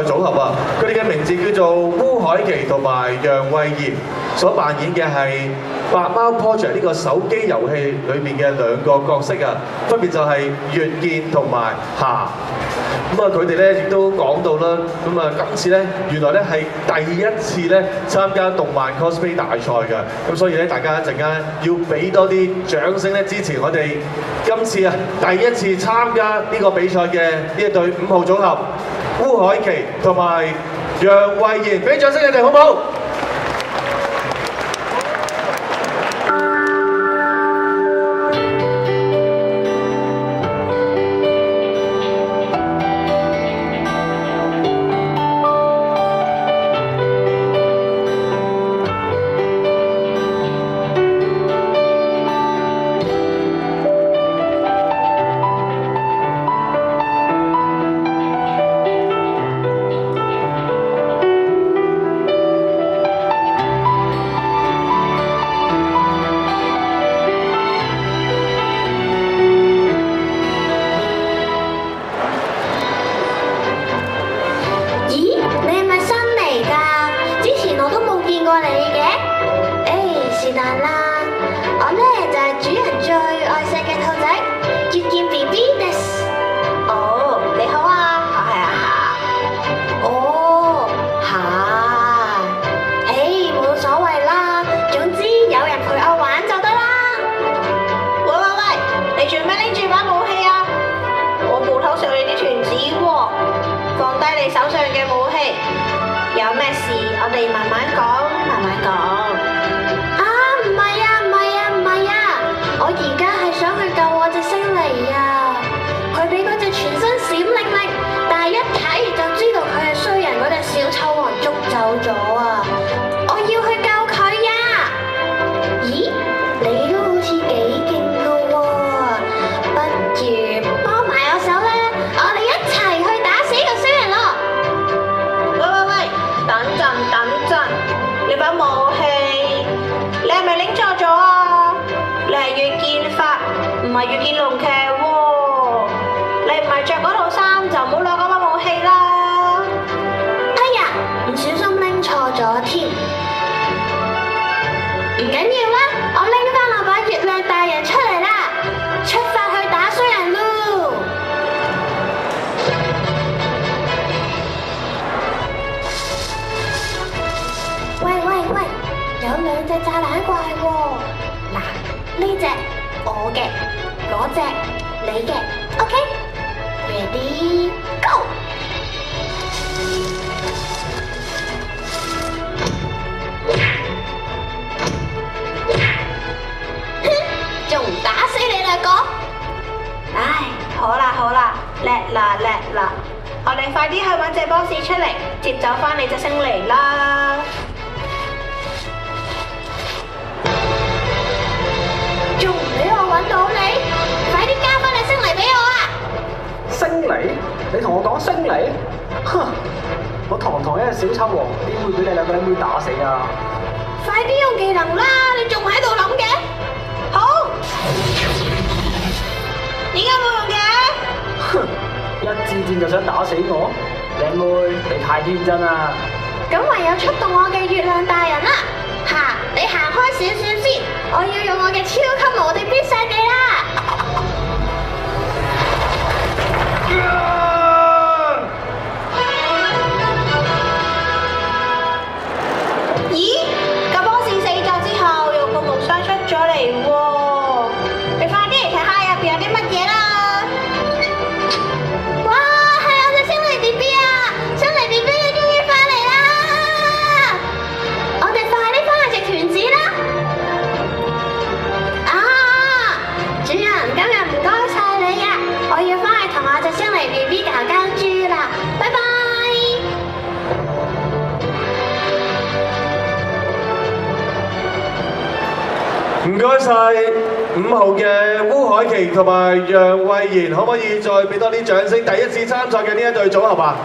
組合啊，佢哋嘅名字叫做烏海琪同埋楊慧妍，所扮演嘅係白貓 Project 呢個手機遊戲裏面嘅兩個角色啊，分別就係月見同埋霞。咁啊，佢哋咧亦都講到啦，咁啊今次咧原來咧係第一次咧參加動漫 cosplay 大賽㗎，咁所以咧大家一陣間要俾多啲掌聲咧支持我哋今次啊第一次參加呢個比賽嘅呢一對5號組合。烏海琪同埋楊慧妍，俾掌聲你哋好唔好？唔該晒5號嘅烏海琪同埋楊慧妍，可唔可以再俾多啲掌聲？第一次參賽嘅呢一對組合啊！